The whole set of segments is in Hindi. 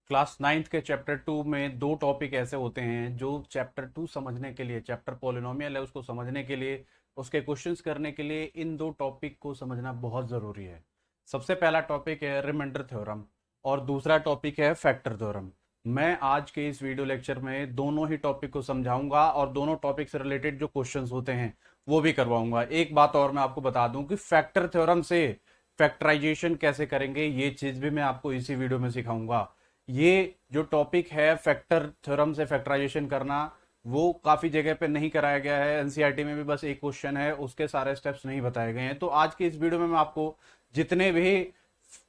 क्लास नाइन्थ के चैप्टर 2 में दो टॉपिक ऐसे होते हैं जो चैप्टर 2 समझने के लिए, चैप्टर पॉलिनोमियल है उसको समझने के लिए, उसके क्वेश्चंस करने के लिए इन दो टॉपिक को समझना बहुत ज़रूरी है। सबसे पहला टॉपिक है रिमाइंडर थ्योरम और दूसरा टॉपिक है फैक्टर थ्योरम। मैं आज के इस वीडियो लेक्चर में दोनों ही टॉपिक को समझाऊंगा और दोनों टॉपिक से रिलेटेड जो क्वेश्चंस होते हैं वो भी करवाऊंगा। एक बात और मैं आपको बता दूं कि फैक्टर थ्योरम से फैक्टराइजेशन कैसे करेंगे ये चीज भी मैं आपको इसी वीडियो में सिखाऊंगा। ये जो टॉपिक है फैक्टर थ्योरम से फैक्टराइजेशन करना, वो काफी जगह पे नहीं कराया गया है। एनसीईआरटी में भी बस एक क्वेश्चन है, उसके सारे स्टेप्स नहीं बताए गए हैं। तो आज की इस वीडियो में मैं आपको जितने भी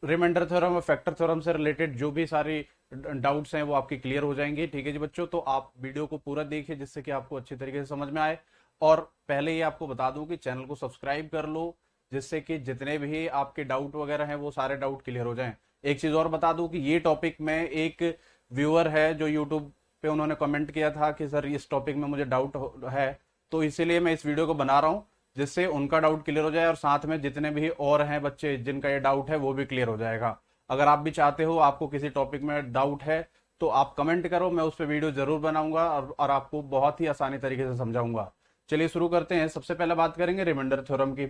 रिमाइंडर थ्योरम और फैक्टर थ्योरम से रिलेटेड जो भी सारी डाउट्स हैं वो आपकी क्लियर हो जाएंगे। ठीक है जी बच्चों, तो आप वीडियो को पूरा देखिए जिससे कि आपको अच्छी तरीके से समझ में आए। और पहले ही आपको बता दूं कि चैनल को सब्सक्राइब कर लो जिससे कि जितने भी आपके डाउट वगैरह हैं वो सारे डाउट क्लियर हो जाएं। एक चीज और बता दूं कि ये टॉपिक में एक व्यूअर है जो यूट्यूब पे उन्होंने कमेंट किया था कि सर इस टॉपिक में मुझे डाउट है, तो इसीलिए मैं इस वीडियो को बना रहा हूं जिससे उनका डाउट क्लियर हो जाए और साथ में जितने भी और हैं बच्चे जिनका ये डाउट है वो भी क्लियर हो जाएगा। अगर आप भी चाहते हो, आपको किसी टॉपिक में डाउट है तो आप कमेंट करो, मैं उस पर वीडियो जरूर बनाऊंगा और आपको बहुत ही आसानी तरीके से समझाऊंगा। चलिए शुरू करते हैं। सबसे पहले बात करेंगे रिमाइंडर थ्योरम की।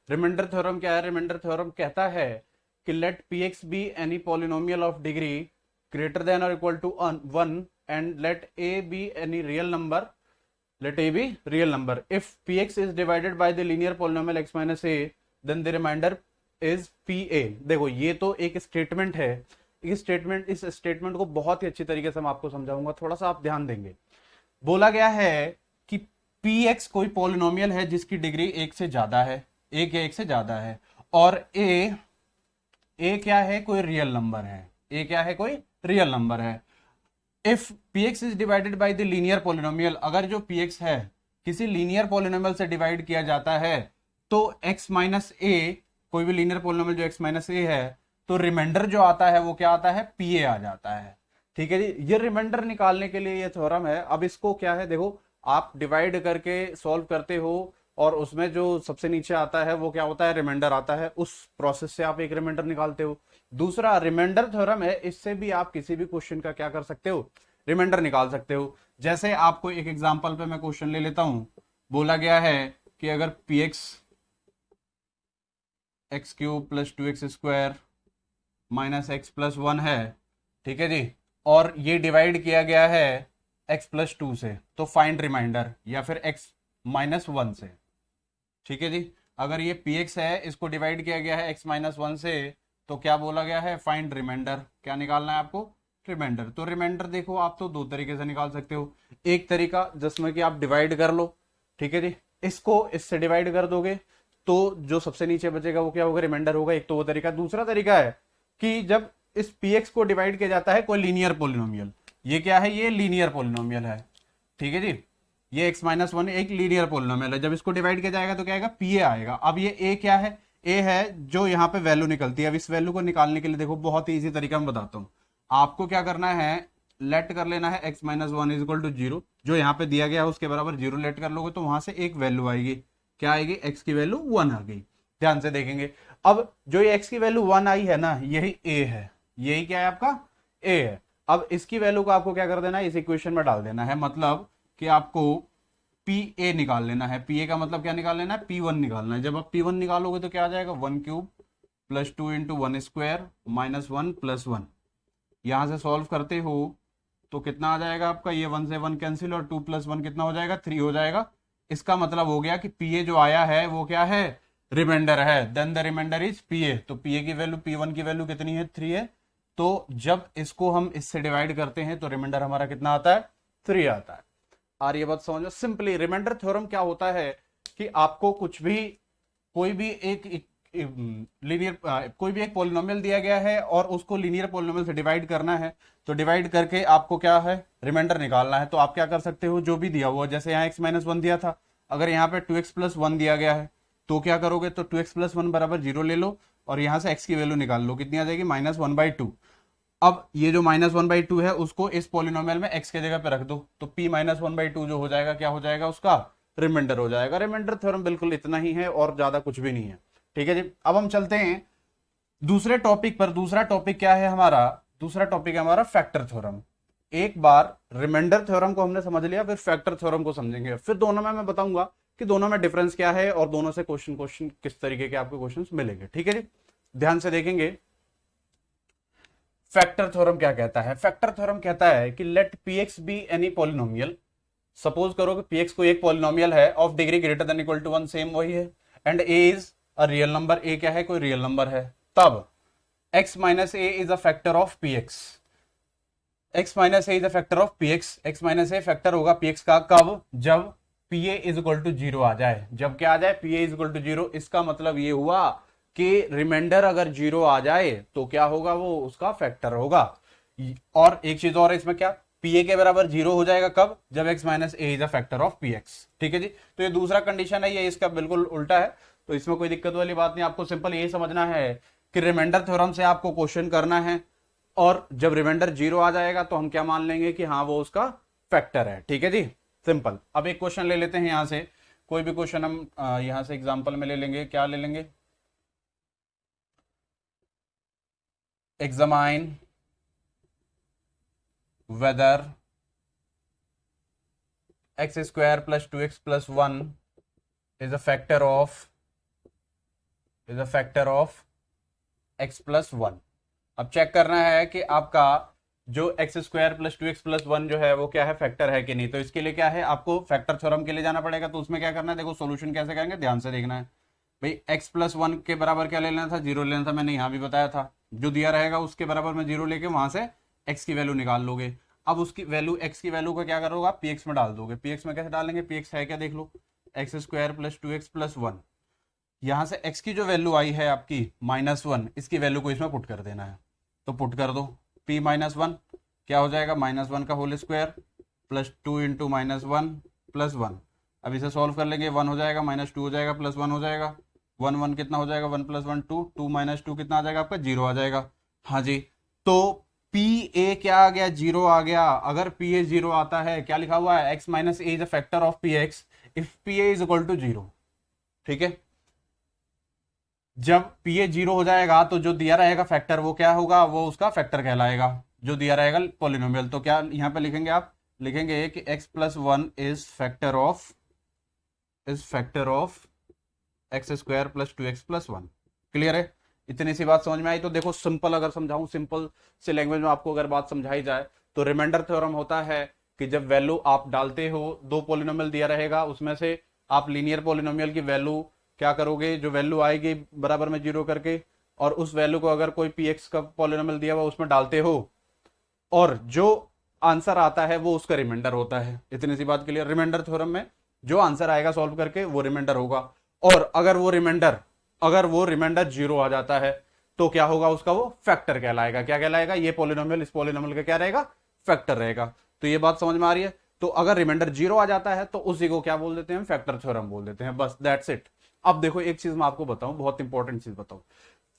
रिमाइंडर थ्योरम क्या है? रिमाइंडर थ्योरम कहता है कि let p x be any polynomial of degree greater than और equal to 1 and let a be any real number, let a be real number. If px is divided by the linear polynomial x minus a, then the remainder is pa। देखो ये तो एक स्टेटमेंट है। इस स्टेटमेंट को बहुत ही अच्छी तरीके से मैं आपको समझाऊंगा, थोड़ा सा आप ध्यान देंगे। बोला गया है कि px कोई पॉलिनोमियल है जिसकी डिग्री एक से ज्यादा है, एक या एक से ज्यादा है, और a क्या है? कोई रियल नंबर है। a क्या है? कोई रियल नंबर है। If px is divided by the linear polynomial, अगर जो px है किसी लीनियर पॉलिनोमियल से डिवाइड किया जाता है तो x माइनस ए, कोई भी लीनियर पॉलिनोमियल जो x माइनस ए है, तो रिमाइंडर जो आता है वो क्या आता है? pa आ जाता है। ठीक है जी, ये रिमाइंडर निकालने के लिए ये थ्योरम है। अब इसको क्या है, देखो आप डिवाइड करके सॉल्व करते हो और उसमें जो सबसे नीचे आता है वो क्या होता है? रिमाइंडर आता है। उस प्रोसेस से आप एक रिमाइंडर निकालते हो। दूसरा रिमाइंडर थ्योरम है, इससे भी आप किसी भी क्वेश्चन का क्या कर सकते हो? रिमाइंडर निकाल सकते हो। जैसे आपको एक एग्जांपल पे मैं क्वेश्चन ले लेता हूं। बोला गया है कि अगर P x x cube plus 2x² minus x plus 1 है, ठीक है जी, और ये डिवाइड किया गया है x प्लस 2 से, तो फाइंड रिमाइंडर, या फिर x माइनस 1 से। ठीक है जी, अगर ये पी एक्स है, इसको डिवाइड किया गया है x माइनस 1 से, तो क्या बोला गया है? Find remainder. क्या निकालना है आपको? रिमाइंडर। तो रिमाइंडर देखो आप तो दो तरीके से निकाल सकते हो। एक तरीका जिसमें कि आप डिवाइड कर लो, ठीक है जी, इसको इससे डिवाइड कर दोगे तो जो सबसे नीचे बचेगा वो क्या होगा? रिमाइंडर होगा। एक तो वो तरीका। दूसरा तरीका है कि जब इस px को डिवाइड किया जाता है कोई लीनियर पोलिनोमियल, ये क्या है? ये लीनियर पोलिनोमियल है। ठीक है जी, ये x माइनस 1 एक लीनियर पोलिनोमियल है। जब इसको डिवाइड किया जाएगा तो क्या आएगा? pa आएगा। अब ये a क्या है? a है जो यहाँ पे वैल्यू निकलती है। अब इस वैल्यू को निकालने के लिए देखो बहुत ही इजी तरीका मैं बताता हूँ। आपको क्या करना है? लेट कर लेना है x minus 1 is equal to 0, जो यहाँ पे दिया गया है उसके बराबर 0 लेट कर लोगे तो वहां से एक वैल्यू आएगी। क्या आएगी? x की वैल्यू 1 आ गई। ध्यान से देखेंगे। अब जो ये x की वैल्यू 1 आई है ना, यही a है। यही क्या है? आपका a है। अब इसकी वैल्यू को आपको क्या कर देना है? इस इक्वेशन में डाल देना है। मतलब कि आपको pa निकाल लेना है। pa का मतलब क्या निकाल लेना है? p1 निकालना है। जब आप p1 निकालोगे तो क्या आ जाएगा? 1 cube plus 2 into 1 square minus 1 plus 1। यहां से सॉल्व करते हो तो कितना आ जाएगा आपका? ये 1 से 1 कैंसिल और 2 प्लस 1 कितना हो जाएगा? 3 हो जाएगा। इसका मतलब हो गया कि pa जो आया है वो क्या है? रिमाइंडर है। Then the remainder is pa। तो pa की वैल्यू, p1 की वैल्यू कितनी है? 3 है। तो जब इसको हम इससे डिवाइड करते हैं तो रिमाइंडर हमारा कितना आता है? 3 आता है। और ये बात समझो सिंपली। रिमाइंडर थ्योरम क्या होता है कि आपको कुछ भी, कोई भी एक लीनियर, कोई भी एक पॉलिनोमियल दिया गया है और उसको लीनियर पॉलिनोमियल से डिवाइड करना है, तो डिवाइड करके आपको क्या है? रिमाइंडर निकालना है। तो आप क्या कर सकते हो? जो भी दिया हुआ, जैसे यहाँ x माइनस 1 दिया था, अगर यहाँ पे 2x प्लस 1 दिया गया है तो क्या करोगे? तो 2x प्लस 1 बराबर 0 ले लो और यहां से x की वैल्यू निकाल लो। कितनी आ जाएगी? -1/2। अब ये जो -1/2 है उसको इस पॉलिनोमियल में x के जगह पे रख दो, तो p -1/2 जो हो जाएगा, क्या हो जाएगा? उसका रिमाइंडर हो जाएगा। रिमाइंडर थ्योरम बिल्कुल इतना ही है और ज्यादा कुछ भी नहीं है। ठीक है जी, अब हम चलते हैं दूसरे टॉपिक पर। दूसरा टॉपिक क्या है हमारा? दूसरा टॉपिक है हमारा फैक्टर थ्योरम। एक बार रिमाइंडर थ्योरम को हमने समझ लिया, फिर फैक्टर थ्योरम को समझेंगे। फिर दोनों में मैं बताऊंगा कि दोनों में डिफरेंस क्या है और दोनों से क्वेश्चन किस तरीके के आपको क्वेश्चंस मिलेंगे। ठीक है जी, ध्यान से देखेंगे। फैक्टर थ्योरम क्या कहता है? फैक्टर थ्योरम कहता है कि let px be any polynomial. Suppose करो कि px को एक पॉलिनोमियल है of degree greater than equal to 1, same वही है, and a is a real number. a क्या है? कोई रियल नंबर है। तब x minus A is a factor of px। x minus A is a factor of px। x minus A factor होगा px का कब? जब pa इज इक्वल टू 0 आ जाए। जब क्या आ जाए? pa is equal to 0। इसका मतलब ये हुआ कि रिमाइंडर अगर 0 आ जाए तो क्या होगा? वो उसका फैक्टर होगा। और एक चीज और है इसमें, क्या pa के बराबर 0 हो जाएगा कब? जब x minus A is a factor of px। ठीक है जी, तो ये दूसरा कंडीशन है, ये इसका बिल्कुल उल्टा है, तो इसमें कोई दिक्कत वाली बात नहीं। आपको सिंपल यही समझना है कि रिमाइंडर थ्योरम से आपको क्वेश्चन करना है, और जब रिमाइंडर 0 आ जाएगा तो हम क्या मान लेंगे कि हाँ वो उसका फैक्टर है। ठीक है जी, सिंपल। अब एक क्वेश्चन ले लेते हैं यहां से, कोई भी क्वेश्चन हम यहां से एग्जांपल में ले लेंगे। क्या ले लेंगे? Examine whether X square plus 2x plus 1 is a factor of x plus 1। अब चेक करना है कि आपका जो x square plus 2x plus 1 जो है वो क्या है? फैक्टर है कि नहीं। तो इसके लिए क्या है? आपको फैक्टर थ्योरम के लिए जाना पड़ेगा। तो उसमें क्या करना है? देखो सोल्यूशन कैसे करेंगे, ध्यान से देखना है भाई। x प्लस 1 के बराबर क्या ले लेना था? 0 लेना था। मैंने यहां भी बताया था, जो दिया रहेगा उसके बराबर में 0 लेके वहां से x की वैल्यू निकाल लोगे। अब उसकी वैल्यू, x की वैल्यू का क्या करोगे? px में डाल दोगे। px में कैसे डालेंगे? px है क्या? देख लो, x square plus 2x plus 1। यहां से x की जो वैल्यू आई है आपकी -1, इसकी वैल्यू को इसमें पुट कर देना है। तो पुट कर दो, p -1 क्या हो जाएगा? -1 का whole square plus 2 into -1 plus 1। अब इसे सॉल्व कर लेंगे, 1 हो जाएगा, -2 हो जाएगा, प्लस 1 हो जाएगा। 1 कितना हो जाएगा? 1 प्लस 1 2, 2 माइनस 2 कितना आ जाएगा आपका? 0 आ जाएगा। हाँ जी, तो पी ए क्या आ गया? 0 आ गया। अगर पी ए 0 आता है, क्या लिखा हुआ है? x minus A is a factor of P X if P A is equal to 0। ठीक है, जब पी ए 0 हो जाएगा तो जो दिया रहेगा फैक्टर वो क्या होगा? वो उसका फैक्टर कहलाएगा, जो दिया रहेगा पॉलिनोमियल। तो क्या यहां पे लिखेंगे? आप लिखेंगे कि x plus 1 is factor of x square plus 2x plus 1। Clear है? इतनी सी बात समझ में आई? तो देखो सिंपल अगर समझाऊं, सिंपल से लैंग्वेज में आपको अगर बात समझाई जाए, तो रिमाइंडर थ्योरम होता है कि जब वैल्यू आप डालते हो, दो पॉलिनोमियल दिया रहेगा, उसमें से आप लीनियर पॉलिनोमियल की वैल्यू क्या करोगे? जो वैल्यू आएगी बराबर में 0 करके, और उस वैल्यू को अगर कोई px का पॉलिनोमियल दिया हुआ उसमें डालते हो, और जो आंसर आता है वो उसका रिमाइंडर होता है। इतनी सी बात क्लियर? रिमाइंडर थ्योरम में जो आंसर आएगा सॉल्व करके वो रिमाइंडर होगा। और अगर वो रिमाइंडर 0 आ जाता है तो क्या होगा? उसका वो फैक्टर कहलाएगा। क्या कहलाएगा? ये पॉलिनोमियल इस पॉलिनोमियल का क्या रहेगा? फैक्टर रहेगा। तो ये बात समझ में आ रही है? तो अगर रिमाइंडर 0 आ जाता है तो उसी को क्या बोल देते हैं? फैक्टर थ्योरम बोल देते हैं। बस दैट्स इट। अब देखो एक चीज मैं आपको बताऊं, बहुत इंपॉर्टेंट चीज बताऊं।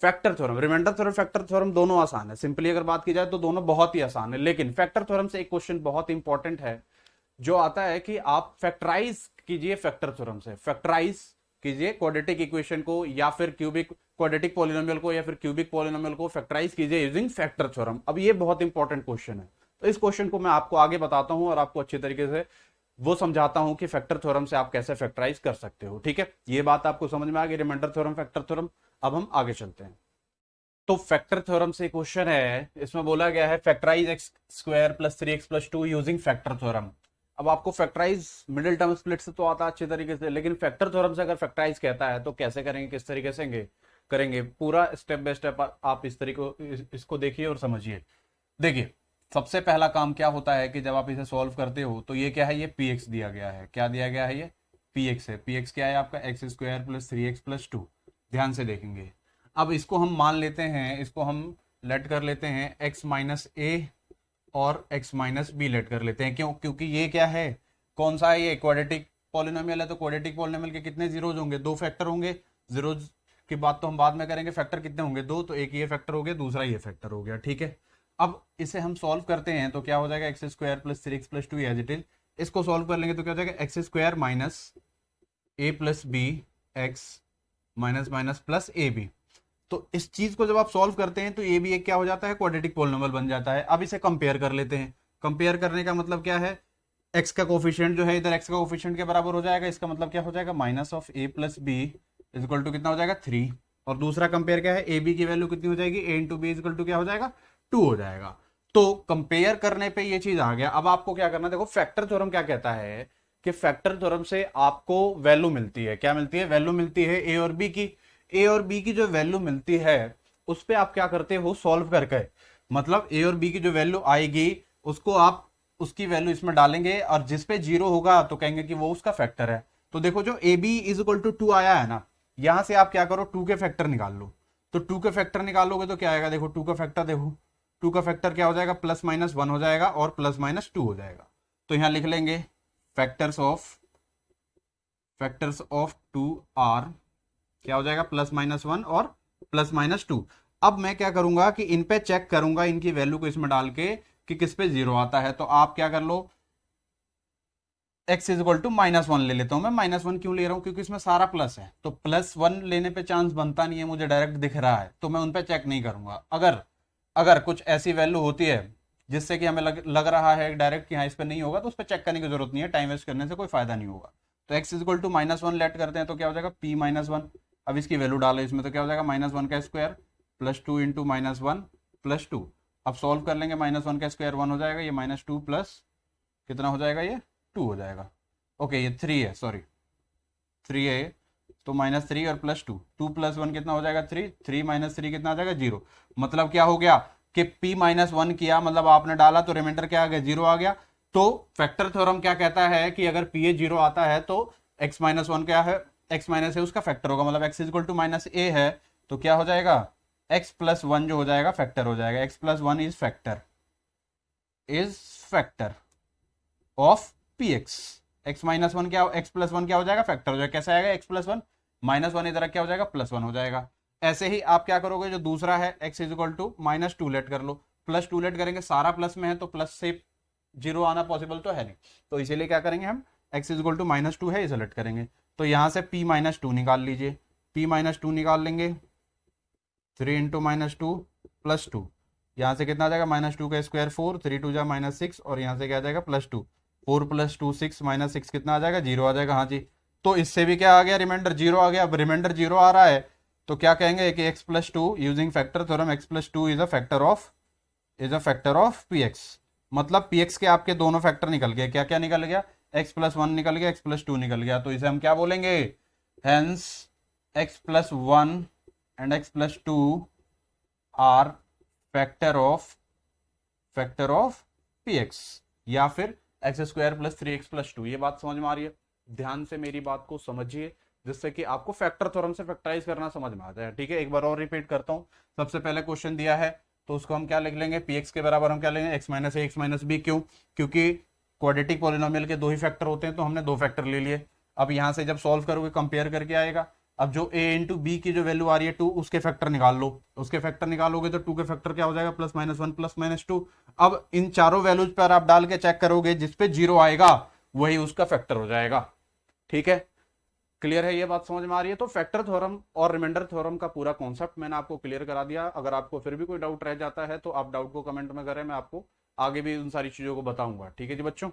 Factor theorem, remainder theorem, factor theorem दोनों आसान है। सिंपली अगर बात की जाए तो दोनों बहुत ही आसान है, लेकिन फैक्टर थ्योरम से एक क्वेश्चन बहुत इंपॉर्टेंट है जो आता है कि आप फैक्टराइज कीजिए फैक्टर थ्योरम से। फैक्टराइज कीजिए क्वाड्रेटिक इक्वेशन को, या फिर क्यूबिक क्वाड्रेटिक पॉलिनोमियल को, या फिर क्यूबिक पॉलिनोमियल को फैक्टराइज कीजिए यूजिंग फैक्टर थ्योरम। अब ये बहुत इंपॉर्टेंट क्वेश्चन है, तो इस क्वेश्चन को मैं आपको आगे बताता हूं और आपको अच्छे तरीके से वो समझाता हूं कि फैक्टर थ्योरम से आप कैसे फैक्टराइज कर सकते हो। ठीक है, ये बात आपको समझ में आ गई? Remainder theorem, factor theorem. अब हम आगे चलते हैं। तो फैक्टर थ्योरम से क्वेश्चन है, इसमें बोला गया है factorise X square plus 3x plus 2 using factor theorem. अब आपको फैक्टराइज मिडिल टर्म स्प्लिट से तो आता है अच्छे तरीके से, लेकिन फैक्टर थ्योरम से अगर फैक्टराइज कहता है तो कैसे करेंगे, किस तरीके से करेंगे, पूरा स्टेप बाय स्टेप आप इस तरीके इसको देखिए और समझिए। देखिए, सबसे पहला काम क्या होता है कि जब आप इसे सॉल्व करते हो तो ये क्या है? ये px दिया गया है। क्या दिया गया है? ये px है। px क्या है आपका? X square plus 3x plus 2। ध्यान से देखेंगे। अब इसको हम मान लेते हैं, इसको हम लेट कर लेते हैं x माइनस ए और x माइनस बी लेट कर लेते हैं। क्यों? क्योंकि ये क्या है? कौन सा है? ये क्वाड्रेटिक पॉलिनोमियल है, तो क्वाड्रेटिक पॉलिनोमियल के कितने जीरोज होंगे? 2 फैक्टर होंगे। जीरोज की बात तो हम बाद में करेंगे। फैक्टर कितने होंगे? 2। तो एक ये फैक्टर हो गया, दूसरा ये फैक्टर हो गया। ठीक है, अब इसे हम सॉल्व करते हैं तो क्या हो जाएगा? X square plus 3x plus 2 as it is. इसको सॉल्व कर लेंगे तो क्या हो जाएगा? X square minus A plus B X minus minus plus A B. तो इस चीज को जब आप सॉल्व करते हैं तो ये भी एक क्या हो जाता है, क्वाड्रेटिक पॉलिनोमियल बन जाता है। अब इसे कंपेयर कर लेते हैं। कंपेयर करने का मतलब क्या है, एक्स का कोफिशिएंट जो है इधर एक्स का कोफिशिएंट के बराबर हो जाएगा, इसका मतलब क्या हो जाएगा, minus of A plus B is equal to कितना हो जाएगा 3। और दूसरा कंपेयर क्या है, ए बी की वैल्यू कितनी हो जाएगी, a into b is equal to क्या हो जाएगा 2 हो जाएगा। तो कंपेयर करने पे ये चीज आ गया। अब आपको क्या करना है, देखो फैक्टर थ्योरम क्या कहता है कि फैक्टर थ्योरम से आपको वैल्यू मिलती है, क्या मिलती है, वैल्यू मिलती है ए और बी की। ए और बी की जो वैल्यू मिलती है उस पे आप क्या करते हो, सॉल्व करके, मतलब ए और बी की जो वैल्यू आएगी उसको आप उसकी वैल्यू इसमें डालेंगे और जिस पे 0 होगा तो कहेंगे कि वो उसका फैक्टर है। तो देखो जो A B is equal to 2 आया है ना, यहां से आप क्या करो 2 के फैक्टर निकाल लो। तो 2 के फैक्टर निकालोगे तो क्या आएगा, देखो 2 का फैक्टर, देखो 2 का फैक्टर क्या हो जाएगा, प्लस माइनस 1 हो जाएगा और प्लस माइनस 2 हो जाएगा। तो यहां लिख लेंगे फैक्टर्स ऑफ 2 आर क्या हो जाएगा, प्लस माइनस 1 और प्लस माइनस 2। अब मैं क्या करूंगा कि इन पे चेक करूंगा इनकी वैल्यू को इसमें डाल के कि किस पे 0 आता है। तो आप क्या कर लो, x इज इक्वल टू -1 ले लेता हूं मैं। -1 क्यों ले रहा हूं, क्योंकि इसमें सारा प्लस है, तो +1 लेने पे चांस बनता नहीं है, मुझे डायरेक्ट दिख रहा है, तो मैं उन पे चेक नहीं करूंगा। अगर अगर कुछ ऐसी वैल्यू होती है जिससे कि हमें लग रहा है डायरेक्ट कि हाँ इस पे नहीं होगा, तो उस पर चेक करने की जरूरत नहीं है, टाइम वेस्ट करने से कोई फायदा नहीं होगा। तो x is equal to -1 let करते हैं तो क्या हो जाएगा p-1। अब इसकी वैल्यू डालो इसमें तो क्या हो जाएगा -1 का स्क्वायर प्लस 2 इंटू -1 प्लस 2। अब सॉल्व कर लेंगे, -1 का स्क्वायर 1 हो जाएगा, ये -2 प्लस कितना हो जाएगा, ये 2 हो जाएगा। ओके ये 3 है, सॉरी 3 है, तो -3 और प्लस 2, 2 प्लस 1 कितना हो जाएगा 3, 3 माइनस 3 कितना आ जाएगा 0। मतलब क्या हो गया कि p-1 किया, मतलब आपने डाला तो रिमाइंडर क्या आ गया, 0 आ गया। तो फैक्टर थ्योरम क्या कहता है कि अगर p 0 आता है तो x-1 क्या है, x माइनस है उसका फैक्टर होगा, मतलब x is equal to -a है तो क्या हो जाएगा, x प्लस 1 जो हो जाएगा फैक्टर हो जाएगा, x plus 1 is factor of px। x-1 क्या, x प्लस 1 क्या हो जाएगा, फैक्टर हो जाएगा। कैसे आएगा, x प्लस 1 -1 इधर क्या हो जाएगा, +1 हो जाएगा। ऐसे ही आप क्या करोगे, जो दूसरा है x is equal to -2 let कर लो, +2 लेट करेंगे, सारा प्लस में है तो प्लस से 0 आना पॉसिबल तो है नहीं, तो इसीलिए क्या करेंगे हम, x इज इक्वल टू -2 है, इसे लेट करेंगे। तो यहां से p-2 निकाल लीजिए, p-2 निकाल लेंगे, 3 इंटू -2 प्लस 2, यहाँ से कितना आ जाएगा, -2 का स्क्वायर 4, 3 2 जा -6 और यहाँ से क्या आ जाएगा +2, 4 प्लस 2 6, -6 कितना आ जाएगा 0 आ जाएगा। हाँ जी, तो इससे भी क्या आ गया, रिमाइंडर 0 आ गया। अब रिमाइंडर 0 आ रहा है तो क्या कहेंगे कि x plus 2 using factor theorem, x plus 2 is a factor of px। मतलब px के आपके दोनों फैक्टर निकल गए, क्या क्या निकल गया, x प्लस 1 निकल गया, x प्लस 2 निकल गया। तो इसे हम क्या बोलेंगे, hence x plus 1 and x plus 2 are factor of px, या फिर x square plus 3x plus 2। ये बात समझ में आ रही है, ध्यान से मेरी बात को समझिए जिससे कि आपको फैक्टर थ्योरम से फैक्टराइज करना समझ में आ जाए। ठीक है, एक बार और रिपीट करता हूं। सबसे पहले क्वेश्चन दिया है तो उसको हम क्या लिख लेंगे, px के बराबर हम क्या लेंगे, x माइनस ए एक्स माइनस बी। क्यों, क्योंकि क्वाड्रेटिक पॉलिनोमियल के 2 ही फैक्टर होते हैं तो हमने 2 फैक्टर ले लिए। अब यहां से जब सॉल्व करोगे कंपेयर करके आएगा। अब जो a इंटू बी की जो वैल्यू आ रही है 2, उसके फैक्टर निकाल लो, उसके फैक्टर निकालोगे तो 2 के फैक्टर क्या हो जाएगा, +-1 +-2। अब इन चारों वैल्यूज पर आप डाल के चेक करोगे, जिसपे 0 आएगा वही उसका फैक्टर हो जाएगा। ठीक है, क्लियर है, ये बात समझ में आ रही है। तो फैक्टर थ्योरम और रिमाइंडर थ्योरम का पूरा कॉन्सेप्ट मैंने आपको क्लियर करा दिया। अगर आपको फिर भी कोई डाउट रह जाता है तो आप डाउट को कमेंट में करें, मैं आपको आगे भी उन सारी चीजों को बताऊंगा। ठीक है जी बच्चों।